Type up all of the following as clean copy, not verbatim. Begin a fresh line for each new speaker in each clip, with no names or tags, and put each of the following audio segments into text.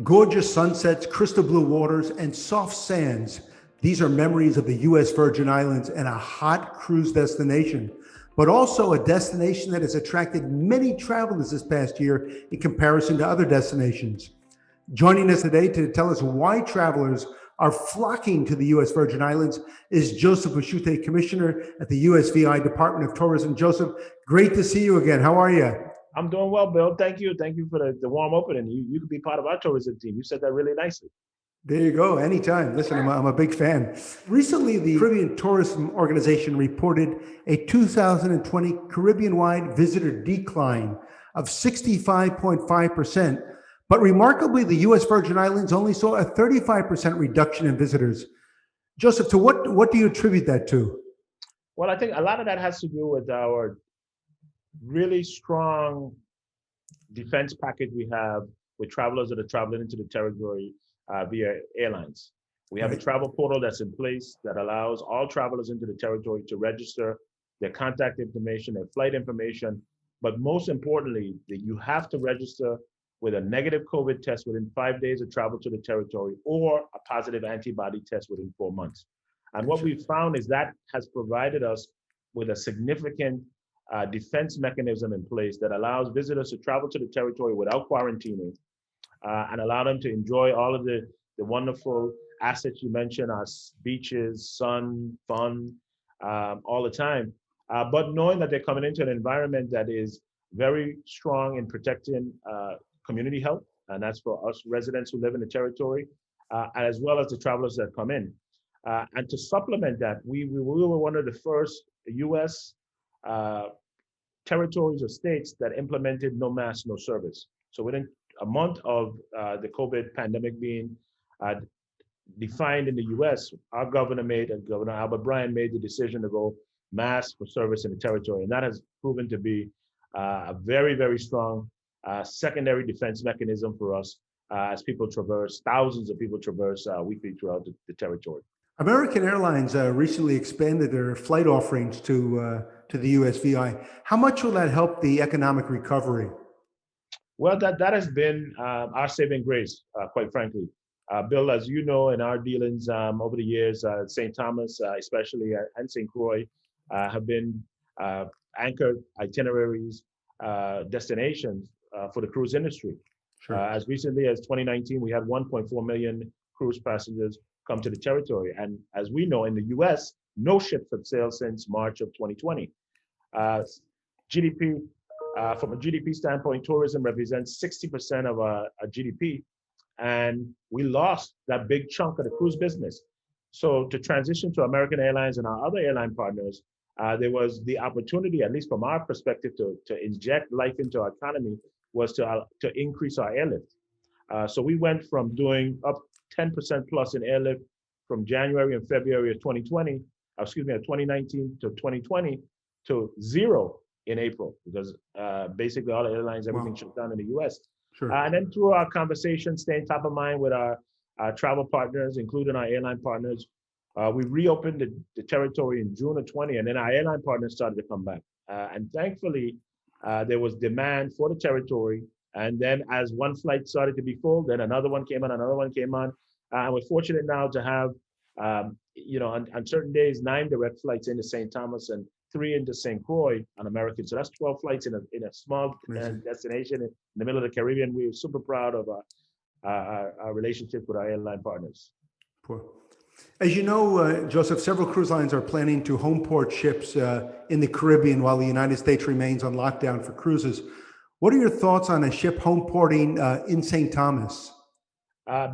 Gorgeous sunsets, crystal blue waters, and soft sands. These are memories of the U.S. Virgin Islands and a hot cruise destination, but also a destination that has attracted many travelers this past year in comparison to other destinations. Joining us today to tell us why travelers are flocking to the U.S. Virgin Islands is Joseph Bushute, Commissioner at the USVI Department of Tourism. Joseph, great to see you again. How are you?
I'm doing well, Bill. Thank you. Thank you for the warm opening. You could be part of our tourism team. You said that really nicely.
There you go. Anytime. Listen, I'm a big fan. Recently, the Caribbean Tourism Organization reported a 2020 Caribbean-wide visitor decline of 65.5%. But remarkably, the U.S. Virgin Islands only saw a 35% reduction in visitors. Joseph, to what do you attribute that to?
Well, I think a lot of that has to do with our really strong defense package we have with travelers that are traveling into the territory via airlines. We have a travel portal that's in place that allows all travelers into the territory to register their contact information, their flight information, but most importantly, that you have to register with a negative COVID test within 5 days of travel to the territory or a positive antibody test within 4 months. And what we've found is that has provided us with a significant defense mechanism in place that allows visitors to travel to the territory without quarantining and allow them to enjoy all of the wonderful assets you mentioned, our beaches, sun, fun, all the time. But knowing that they're coming into an environment that is very strong in protecting community health, and that's for us residents who live in the territory, as well as the travelers that come in. And to supplement that, we were one of the first U.S. Territories or states that implemented no mask, no service. So within a month of the COVID pandemic being defined in the U.S., our Governor Albert Bryan made the decision to go mask for service in the territory. And that has proven to be a very, very strong secondary defense mechanism for us as thousands of people traverse weekly throughout the territory.
American Airlines recently expanded their flight offerings to the USVI. How much will that help the economic recovery?
Well, that has been our saving grace, quite frankly. Bill, as you know, in our dealings over the years, St. Thomas, especially, and St. Croix have been anchored itineraries, destinations for the cruise industry.
Sure.
As recently as 2019, we had 1.4 million cruise passengers come to the territory. And as we know, in the US, no ships have sailed since March of 2020. GDP, from a GDP standpoint, tourism represents 60% of our GDP. And we lost that big chunk of the cruise business. So to transition to American Airlines and our other airline partners, there was the opportunity, at least from our perspective, to inject life into our economy was to increase our airlift. So we went from doing up 10% plus in airlift from January and February of 2019 to 2020 to zero in April, because basically all the airlines, everything shut down in the US.
Sure.
And then through our conversation, staying top of mind with our travel partners, including our airline partners, we reopened the territory in June of 20, and then our airline partners started to come back. And thankfully, there was demand for the territory. And then as one flight started to be full, then another one came on, and we're fortunate now to have, on certain days, 9 direct flights into St. Thomas and 3 into St. Croix on American. So that's 12 flights in a small destination in the middle of the Caribbean. We're super proud of our relationship with our airline partners.
As you know, Joseph, several cruise lines are planning to home port ships in the Caribbean while the United States remains on lockdown for cruises. What are your thoughts on a ship home porting in St. Thomas?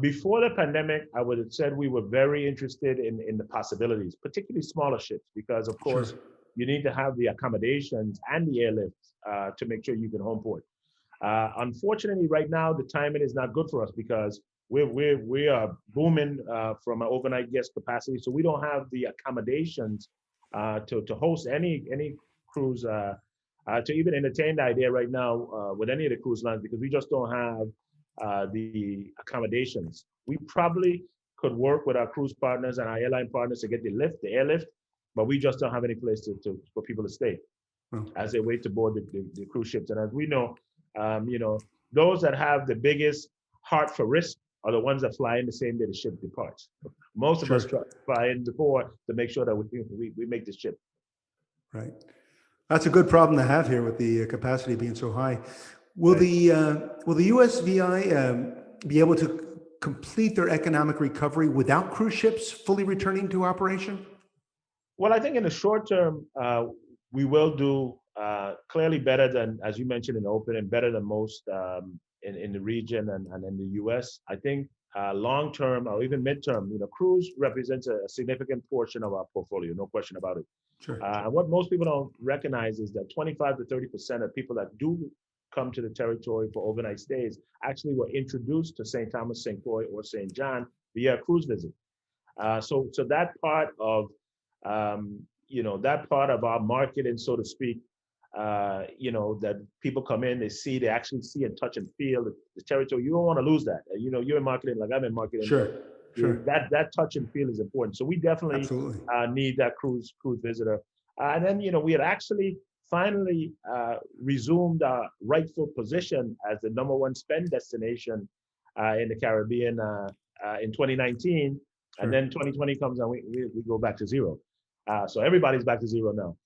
Before the pandemic, I would have said we were very interested in the possibilities, particularly smaller ships, because of course, you need to have the accommodations and the airlift to make sure you can home port. Unfortunately, right now, the timing is not good for us because we are booming from an overnight guest capacity, so we don't have the accommodations to host any cruise, to even entertain the idea right now with any of the cruise lines, because we just don't have the accommodations. We probably could work with our cruise partners and our airline partners to get the airlift, but we just don't have any place for people to stay as they wait to board the cruise ships. And as we know, those that have the biggest heart for risk are the ones that fly in the same day the ship departs. Most of us
Sure.
fly in before to make sure that we make the ship.
Right. That's a good problem to have here with the capacity being so high. Will
Right.
the USVI be able to complete their economic recovery without cruise ships fully returning to operation?
Well, I think in the short term, we will do clearly better than, as you mentioned in the opening, better than most in the region and in the US. I think long term or even midterm, cruise represents a significant portion of our portfolio, no question about it.
Sure.
And what most people don't recognize is that 25 to 30% of people that do come to the territory for overnight stays actually were introduced to St. Thomas, St. Croix, or St. John via a cruise visit. So that part of that part of our marketing, so to speak, that people come in, they actually see and touch and feel the territory. You don't want to lose that. You're in marketing like I'm in marketing.
Sure. Sure.
That touch and feel is important. So we definitely
Absolutely.
need that cruise visitor. And then we had actually finally resumed our rightful position as the #1 spend destination in the Caribbean in 2019. And then 2020 comes and we go back to zero. So everybody's back to zero now.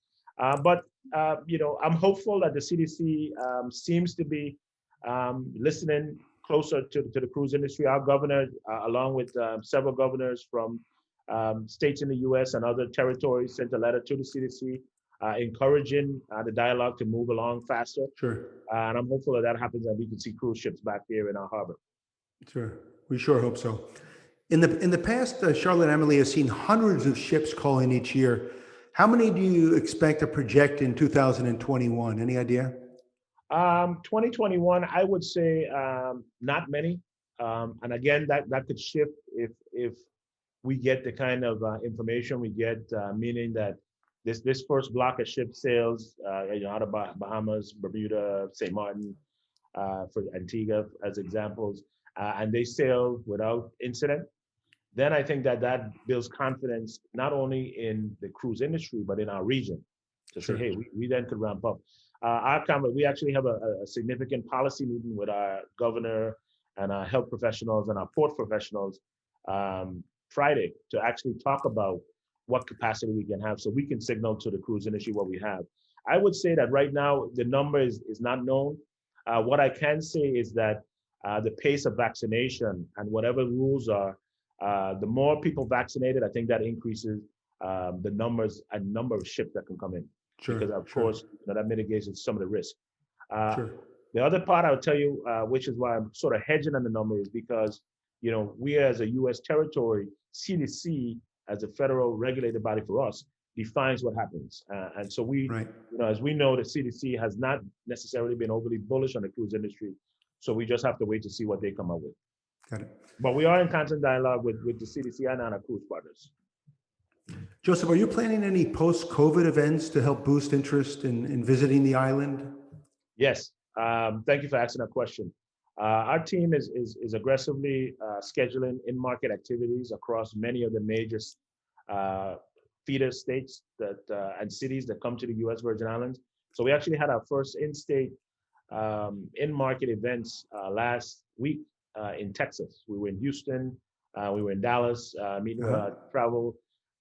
But I'm hopeful that the CDC seems to be listening closer to the cruise industry. Our governor, along with several governors from states in the U.S. and other territories, sent a letter to the CDC encouraging the dialogue to move along faster.
Sure.
And I'm hopeful that happens and we can see cruise ships back here in our harbor.
Sure. We sure hope so. In the past, Charlotte Amalie has seen hundreds of ships calling each year. How many do you expect to project in 2021? Any idea?
2021, I would say not many. And again, that could shift if we get the kind of information we get, meaning that this first block of ship sales out of Bahamas, Bermuda, St. Martin, for Antigua as examples, and they sail without incident, then I think that builds confidence not only in the cruise industry, but in our region to
Sure.
say, hey, we then could ramp up. We actually have a significant policy meeting with our governor and our health professionals and our port professionals Friday to actually talk about what capacity we can have so we can signal to the cruise industry what we have. I would say that right now, the number is not known. What I can say is that the pace of vaccination and whatever rules are, the more people vaccinated, I think that increases the number of ships that can come in.
Sure.
Because of
Sure.
course, that mitigates some of the risk.
Sure.
The other part I would tell you, which is why I'm sort of hedging on the number, is because we as a U.S. territory, CDC as a federal regulated body for us defines what happens, and so we,
Right.
as we know, the CDC has not necessarily been overly bullish on the cruise industry, so we just have to wait to see what they come up with.
Got it.
But we are in constant dialogue with the CDC and our cruise partners.
Joseph, are you planning any post-COVID events to help boost interest in visiting the island?
Yes. Thank you for asking that question. Our team is aggressively scheduling in-market activities across many of the major feeder states and cities that come to the U.S. Virgin Islands. So we actually had our first in-state in-market events last week in Texas. We were in Houston, we were in Dallas, meeting with our travel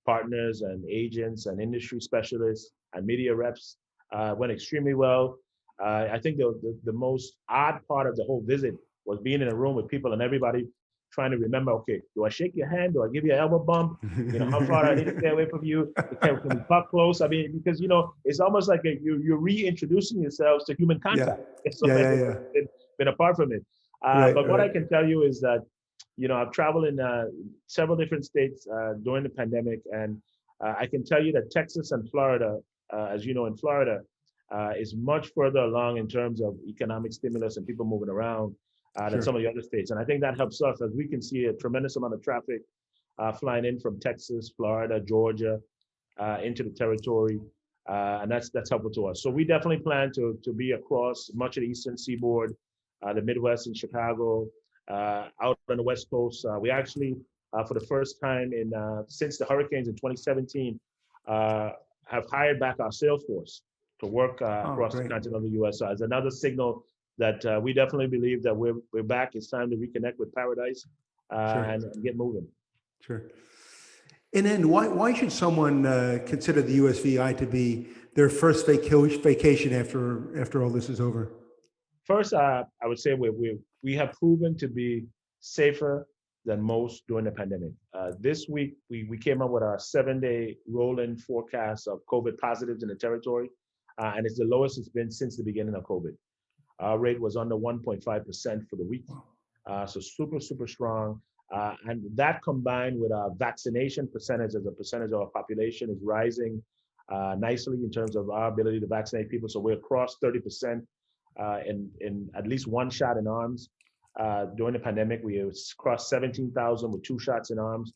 partners and agents and industry specialists and media reps. Went extremely well. I think the most odd part of the whole visit was being in a room with people and everybody trying to remember, okay, do I shake your hand? Do I give you an elbow bump? How far do I need to stay away from you? Can we talk close? I mean, because, it's almost like you're reintroducing yourselves to human contact.
Yeah.
So been apart from it. But what I can tell you is that, I've traveled in several different states during the pandemic, and I can tell you that Texas and Florida, as you know, in Florida, is much further along in terms of economic stimulus and people moving around than some of the other states. And I think that helps us, as we can see a tremendous amount of traffic flying in from Texas, Florida, Georgia, into the territory. And that's helpful to us. So we definitely plan to be across much of the Eastern Seaboard, the Midwest in Chicago, out on the West Coast. We actually, for the first time since the hurricanes in 2017, have hired back our sales force to work across the continent of the U.S. So as another signal that we definitely believe that we're back. It's time to reconnect with paradise
Sure.
and get moving.
Sure. And then why should someone consider the USVI to be their first vacation after all this is over?
First, I would say we have proven to be safer than most during the pandemic. This week, we came up with our 7-day rolling forecast of COVID positives in the territory, and it's the lowest it's been since the beginning of COVID. Our rate was under 1.5% for the week, so super, super strong. And that combined with our vaccination percentage as a percentage of our population is rising nicely in terms of our ability to vaccinate people. So we're across 30% in at least one shot in arms. During the pandemic, we crossed 17,000 with 2 shots in arms.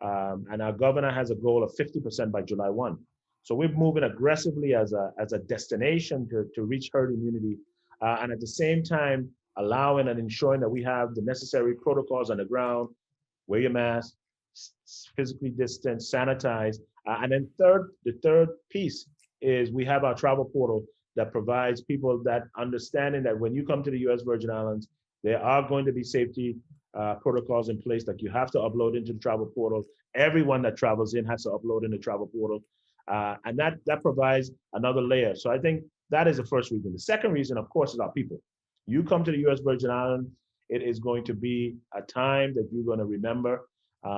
And our governor has a goal of 50% by July 1. So we're moving aggressively as a destination to reach herd immunity. And at the same time, allowing and ensuring that we have the necessary protocols on the ground, wear your mask, physically distance, sanitize. And then the third piece is we have our travel portal that provides people that understanding that when you come to the U.S. Virgin Islands, there are going to be safety protocols in place that you have to upload into the travel portal. Everyone that travels in has to upload in the travel portal. And that provides another layer. So I think that is the first reason. The second reason, of course, is our people. You come to the U.S. Virgin Islands, it is going to be a time that you're going to remember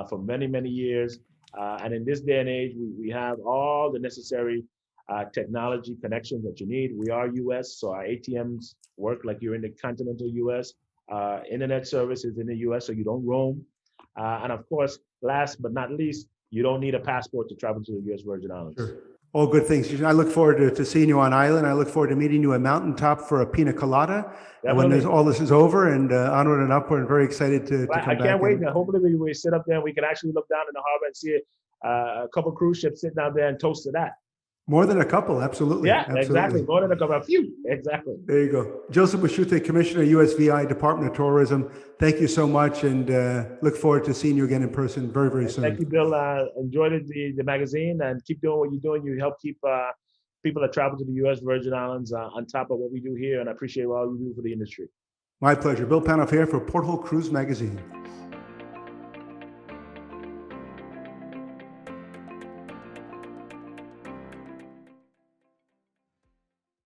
for many, many years. And in this day and age, we have all the necessary technology connections that you need. We are U.S., so our ATMs work like you're in the continental U.S. Internet service is in the U.S., so you don't roam. And of course, last but not least, you don't need a passport to travel to the U.S. Virgin Islands.
Sure. All good things. I look forward to seeing you on island. I look forward to meeting you at Mountaintop for a pina colada. And when all this is over and onward and upward, I'm very excited to come back.
I can't wait. Hopefully we sit up there and we can actually look down in the harbor and see a couple cruise ships sitting down there and toast to that.
More than a couple, absolutely.
Yeah,
absolutely.
Exactly. More than a couple, a few. Exactly.
There you go. Joseph Bushute, Commissioner, USVI Department of Tourism. Thank you so much, and look forward to seeing you again in person very, very soon.
Thank you, Bill. Enjoyed the magazine, and keep doing what you're doing. You help keep people that travel to the U.S. Virgin Islands on top of what we do here, and I appreciate all you do for the industry.
My pleasure. Bill Panoff here for Porthole Cruise Magazine.